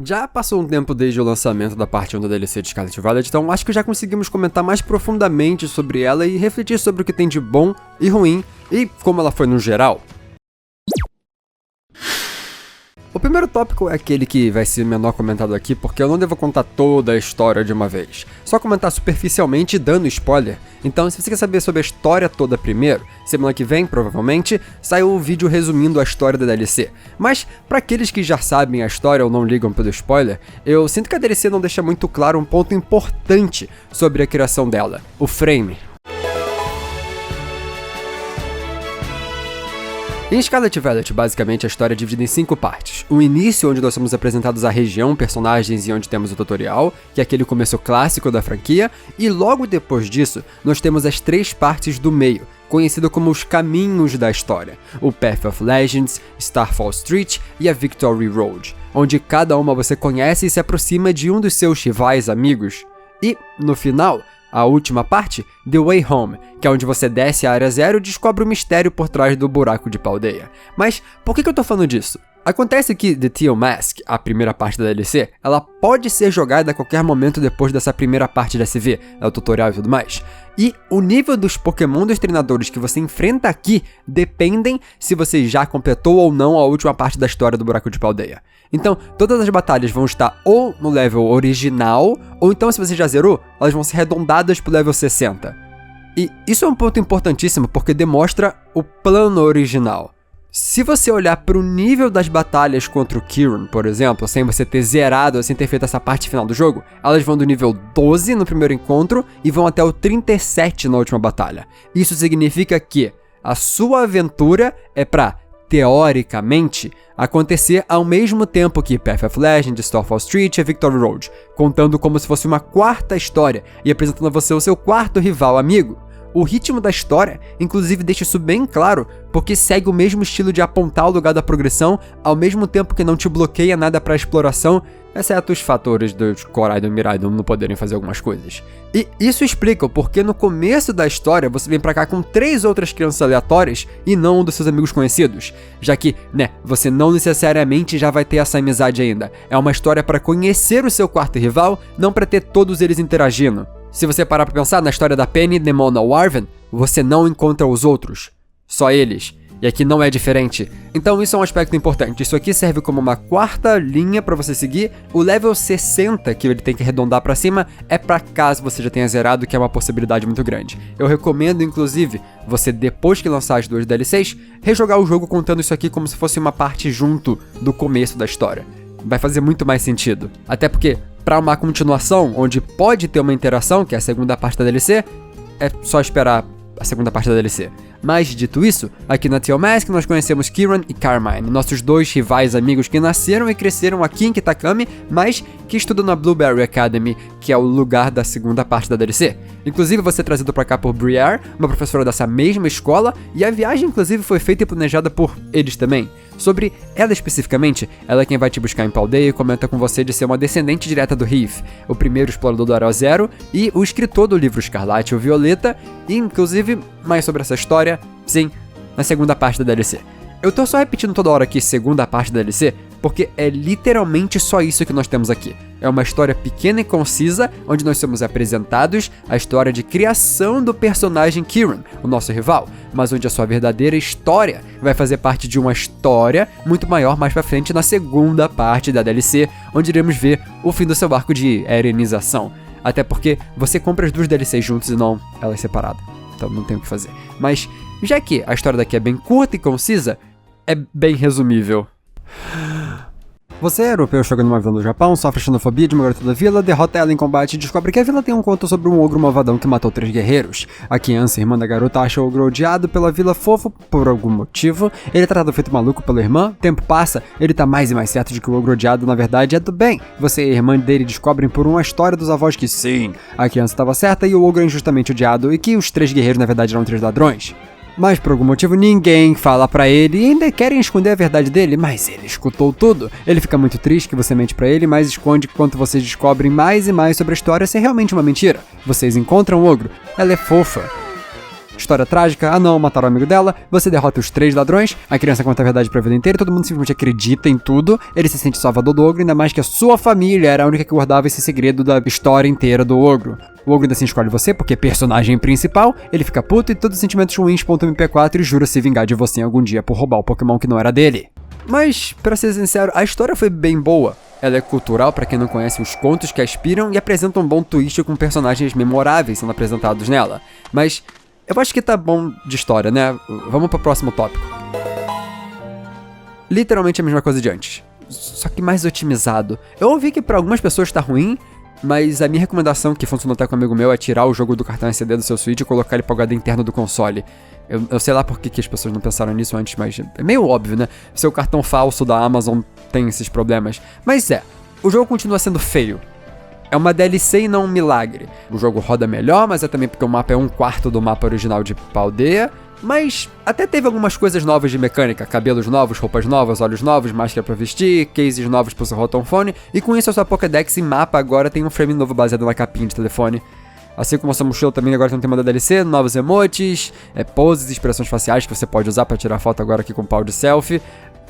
Já passou um tempo desde o lançamento da parte 1 da DLC de Scarlet Violet, então acho que já conseguimos comentar mais profundamente sobre ela e refletir sobre o que tem de bom e ruim e como ela foi no geral. O primeiro tópico é aquele que vai ser menor comentado aqui, porque eu não devo contar toda a história de uma vez, só comentar superficialmente dando spoiler. Então, se você quer saber sobre a história toda primeiro, semana que vem, provavelmente, sai o vídeo resumindo a história da DLC. Mas, para aqueles que já sabem a história ou não ligam pelo spoiler, eu sinto que a DLC não deixa muito claro um ponto importante sobre a criação dela, o frame. Em Scarlet Violet, basicamente, a história é dividida em 5 partes. O início, onde nós somos apresentados a região, personagens e onde temos o tutorial, que é aquele começo clássico da franquia, e logo depois disso, nós temos as 3 partes do meio, conhecido como os caminhos da história, o Path of Legends, Starfall Street e a Victory Road, onde cada uma você conhece e se aproxima de um dos seus rivais amigos. E, no final, a última parte, The Way Home, que é onde você desce a Área Zero e descobre o mistério por trás do buraco de Paldea. Mas por que eu tô falando disso? Acontece que The Teal Mask, a primeira parte da DLC, ela pode ser jogada a qualquer momento depois dessa primeira parte da SV, o tutorial e tudo mais. E o nível dos Pokémon dos treinadores que você enfrenta aqui dependem se você já completou ou não a última parte da história do buraco de Paldea. Então, todas as batalhas vão estar ou no level original, ou então se você já zerou, elas vão ser arredondadas pro level 60. E isso é um ponto importantíssimo porque demonstra o plano original. Se você olhar para o nível das batalhas contra o Kieran, por exemplo, sem você ter zerado, sem ter feito essa parte final do jogo, elas vão do nível 12 no primeiro encontro e vão até o 37 na última batalha. Isso significa que a sua aventura é para, teoricamente, acontecer ao mesmo tempo que Path of Legends, Starfall Street e Victory Road, contando como se fosse uma quarta história e apresentando a você o seu quarto rival amigo. O ritmo da história, inclusive, deixa isso bem claro, porque segue o mesmo estilo de apontar o lugar da progressão, ao mesmo tempo que não te bloqueia nada para exploração, exceto os fatores dos Koraidon e Miraidon não poderem fazer algumas coisas. E isso explica o porquê no começo da história você vem pra cá com 3 outras crianças aleatórias e não um dos seus amigos conhecidos, já que, você não necessariamente já vai ter essa amizade ainda. É uma história para conhecer o seu quarto rival, não para ter todos eles interagindo. Se você parar pra pensar na história da Penny, Nemona ou Arven, você não encontra os outros, só eles. E aqui não é diferente. Então isso é um aspecto importante. Isso aqui serve como uma quarta linha pra você seguir. O level 60, que ele tem que arredondar pra cima, é pra caso você já tenha zerado, que é uma possibilidade muito grande. Eu recomendo, inclusive, você depois que lançar as 2 DLCs, rejogar o jogo contando isso aqui como se fosse uma parte junto do começo da história. Vai fazer muito mais sentido. Até porque, para uma continuação, onde pode ter uma interação, que é a segunda parte da DLC, é só esperar a segunda parte da DLC. Mas, dito isso, aqui na Teal Mask nós conhecemos Kieran e Carmine, nossos 2 rivais amigos que nasceram e cresceram aqui em Kitakami, mas que estudam na Blueberry Academy, que é o lugar da segunda parte da DLC. Inclusive, você é trazido pra cá por Briare, uma professora dessa mesma escola, e a viagem, inclusive, foi feita e planejada por eles também. Sobre ela especificamente, ela é quem vai te buscar em Paldea e comenta com você de ser uma descendente direta do Heath, o primeiro explorador do Área Zero e o escritor do livro Escarlate ou Violeta, e inclusive mais sobre essa história, sim, na segunda parte da DLC. Eu tô só repetindo toda hora aqui segunda parte da DLC, porque é literalmente só isso que nós temos aqui. É uma história pequena e concisa, onde nós somos apresentados a história de criação do personagem Kieran, o nosso rival, mas onde a sua verdadeira história vai fazer parte de uma história muito maior mais pra frente na segunda parte da DLC, onde iremos ver o fim do seu arco de erenização. Até porque você compra as 2 DLCs juntos e não elas separadas, então não tem o que fazer. Mas, já que a história daqui é bem curta e concisa, é bem resumível. Você é europeu chegando numa vila no Japão, sofre xenofobia de uma garota da vila, derrota ela em combate e descobre que a vila tem um conto sobre um ogro malvadão que matou 3 guerreiros. A Kiança, irmã da garota, acha o ogro odiado pela vila fofo por algum motivo, ele é tratado feito maluco pela irmã, tempo passa, ele tá mais e mais certo de que o ogro odiado na verdade é do bem. Você e a irmã dele descobrem por uma história dos avós que sim, a Kiança estava certa e o ogro é injustamente odiado e que os 3 guerreiros na verdade eram 3 ladrões. Mas por algum motivo ninguém fala pra ele e ainda querem esconder a verdade dele, mas ele escutou tudo. Ele fica muito triste que você mente pra ele, mas esconde enquanto vocês descobrem mais e mais sobre a história ser realmente uma mentira. Vocês encontram o ogro, ela é fofa. História trágica, ah não, mataram o amigo dela, você derrota os 3 ladrões, a criança conta a verdade pra vida inteira, todo mundo simplesmente acredita em tudo, ele se sente salvador do ogro, ainda mais que a sua família era a única que guardava esse segredo da história inteira do ogro. O ogro ainda assim escolhe você, porque é personagem principal, ele fica puto e todos os sentimentos ruins.mp4 e jura se vingar de você algum dia por roubar o Pokémon que não era dele. Mas, pra ser sincero, a história foi bem boa. Ela é cultural pra quem não conhece os contos que a inspiram e apresenta um bom twist com personagens memoráveis sendo apresentados nela. Mas eu acho que tá bom de história, né? Vamos pro próximo tópico. Literalmente a mesma coisa de antes, só que mais otimizado. Eu ouvi que pra algumas pessoas tá ruim, mas a minha recomendação, que funcionou até com um amigo meu, é tirar o jogo do cartão SD do seu Switch e colocar ele pro HD interno do console. Eu sei lá por que as pessoas não pensaram nisso antes, mas é meio óbvio, né? Seu cartão falso da Amazon tem esses problemas. Mas o jogo continua sendo feio. É uma DLC e não um milagre. O jogo roda melhor, mas é também porque o mapa é 1/4 do mapa original de Paldea. Mas até teve algumas coisas novas de mecânica, cabelos novos, roupas novas, olhos novos, máscara pra vestir, cases novos pro seu rotomphone, e com isso a sua Pokédex e mapa agora tem um frame novo baseado na capinha de telefone. Assim como a sua mochila também agora tem um tema da DLC, novos emotes, poses e expressões faciais que você pode usar pra tirar foto agora aqui com o pau de selfie,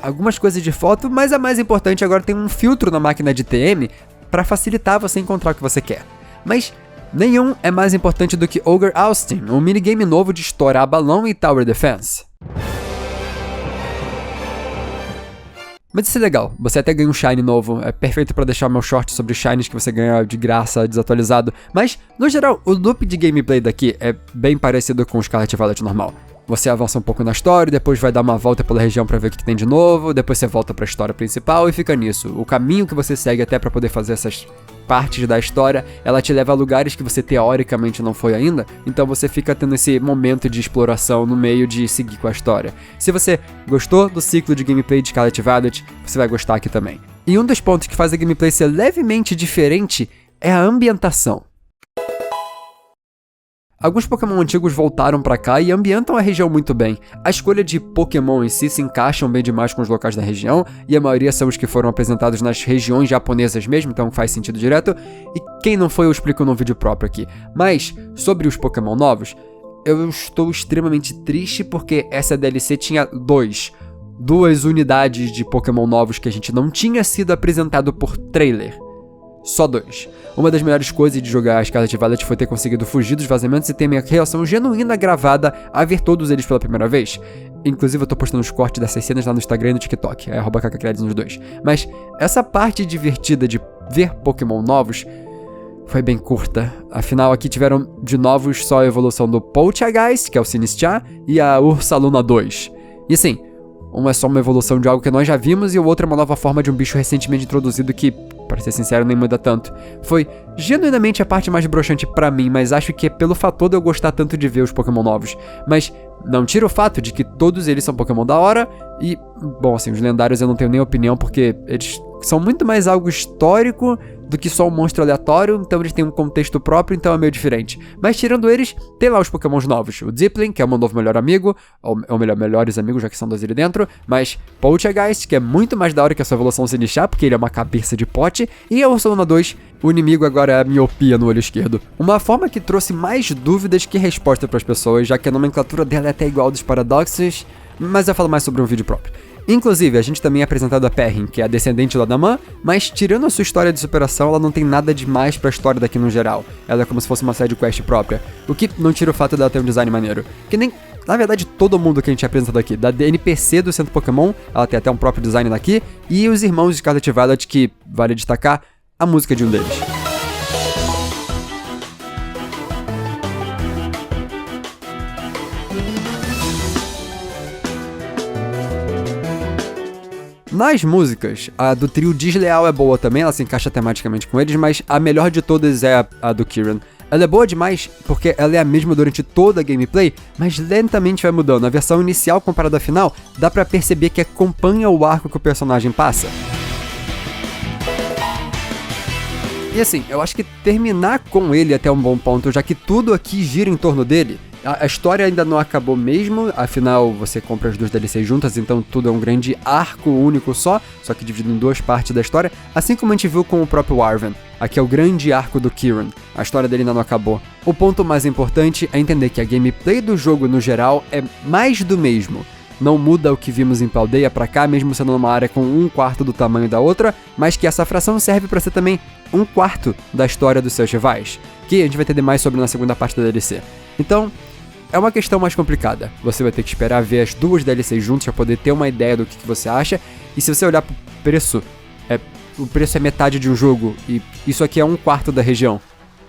algumas coisas de foto, mas a mais importante agora tem um filtro na máquina de TM pra facilitar você encontrar o que você quer. Mas nenhum é mais importante do que Ogre Austin, um minigame novo de estourar balão e Tower Defense. Mas isso é legal, você até ganha um Shine novo, é perfeito pra deixar meu short sobre Shines que você ganha de graça, desatualizado, mas, no geral, o loop de gameplay daqui é bem parecido com o Scarlet Violet normal. Você avança um pouco na história, depois vai dar uma volta pela região pra ver o que tem de novo, depois você volta pra história principal e fica nisso. O caminho que você segue até pra poder fazer essas partes da história, ela te leva a lugares que você teoricamente não foi ainda, então você fica tendo esse momento de exploração no meio de seguir com a história. Se você gostou do ciclo de gameplay de Scarlet Violet, você vai gostar aqui também. E um dos pontos que faz a gameplay ser levemente diferente é a ambientação. Alguns Pokémon antigos voltaram pra cá e ambientam a região muito bem. A escolha de Pokémon em si se encaixam bem demais com os locais da região, e a maioria são os que foram apresentados nas regiões japonesas mesmo, então faz sentido direto. E quem não foi eu explico num vídeo próprio aqui. Mas, sobre os Pokémon novos, eu estou extremamente triste porque essa DLC tinha duas unidades de Pokémon novos que a gente não tinha sido apresentado por trailer. Só 2. Uma das melhores coisas de jogar Scarlet Violet foi ter conseguido fugir dos vazamentos e ter minha reação genuína gravada a ver todos eles pela primeira vez. Inclusive eu tô postando os cortes dessas cenas lá no Instagram e no TikTok, é @kkcredits nos dois. Mas essa parte divertida de ver Pokémon novos foi bem curta. Afinal, aqui tiveram de novos só a evolução do Poltergeist, que é o Sinistcha, e a Ursaluna 2. E assim, uma é só uma evolução de algo que nós já vimos e o outro é uma nova forma de um bicho recentemente introduzido que, para ser sincero, nem muda tanto. Foi genuinamente a parte mais broxante pra mim, mas acho que é pelo fator de eu gostar tanto de ver os Pokémon novos. Mas não tira o fato de que todos eles são Pokémon da hora e, bom, assim, os lendários eu não tenho nem opinião porque eles são muito mais algo histórico do que só um monstro aleatório, então eles têm um contexto próprio, então é meio diferente. Mas tirando eles, tem lá os Pokémons novos. O Zeppelin, que é o meu novo melhor amigo, ou melhor, melhores amigos, já que são 2 ali dentro, mas Poltergeist, que é muito mais da hora que a sua evolução Sinistcha, porque ele é uma cabeça de pote, e a Ursaluna 2, o inimigo agora é a miopia no olho esquerdo. Uma forma que trouxe mais dúvidas que resposta para as pessoas, já que a nomenclatura dela é até igual dos Paradoxes, mas eu falo mais sobre um vídeo próprio. Inclusive, a gente também é apresentado a Perrin, que é a descendente lá da Mãe, mas tirando a sua história de superação, ela não tem nada demais pra história daqui no geral. Ela é como se fosse uma side quest própria, o que não tira o fato dela ter um design maneiro. Que nem, na verdade, todo mundo que a gente é apresentado aqui, da NPC do Centro Pokémon, ela tem até um próprio design daqui, e os irmãos de Scarlet Violet, que, vale destacar, a música de um deles. Nas músicas, a do trio Desleal é boa também, ela se encaixa tematicamente com eles, mas a melhor de todas é a do Kieran. Ela é boa demais porque ela é a mesma durante toda a gameplay, mas lentamente vai mudando. A versão inicial comparada à final, dá pra perceber que acompanha o arco que o personagem passa. E assim, eu acho que terminar com ele até um bom ponto, já que tudo aqui gira em torno dele, A história ainda não acabou mesmo, afinal você compra as duas DLCs juntas, então tudo é um grande arco único só que dividido em duas partes da história, assim como a gente viu com o próprio Arven. Aqui é o grande arco do Kieran, a história dele ainda não acabou. O ponto mais importante é entender que a gameplay do jogo no geral é mais do mesmo. Não muda o que vimos em Paldea pra cá, mesmo sendo uma área com 1/4 do tamanho da outra, mas que essa fração serve pra ser também 1/4 da história dos seus rivais, que a gente vai entender mais sobre na segunda parte da DLC. Então, é uma questão mais complicada. Você vai ter que esperar ver as duas DLCs juntas para poder ter uma ideia do que você acha, e se você olhar pro preço, o preço é metade de um jogo, e isso aqui é 1/4 da região.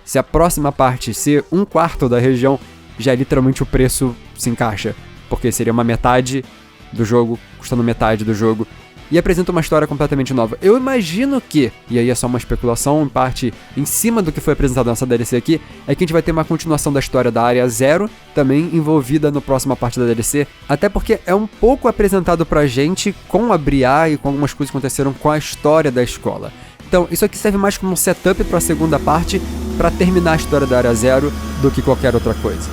Se a próxima parte ser 1/4 da região, já literalmente o preço se encaixa, porque seria uma metade do jogo, custando metade do jogo, e apresenta uma história completamente nova. Eu imagino que, e aí é só uma especulação, em parte em cima do que foi apresentado nessa DLC aqui, é que a gente vai ter uma continuação da história da Área Zero, também envolvida na próxima parte da DLC, até porque é um pouco apresentado pra gente com a Briar e com algumas coisas que aconteceram com a história da escola. Então, isso aqui serve mais como um setup pra segunda parte, pra terminar a história da Área Zero, do que qualquer outra coisa.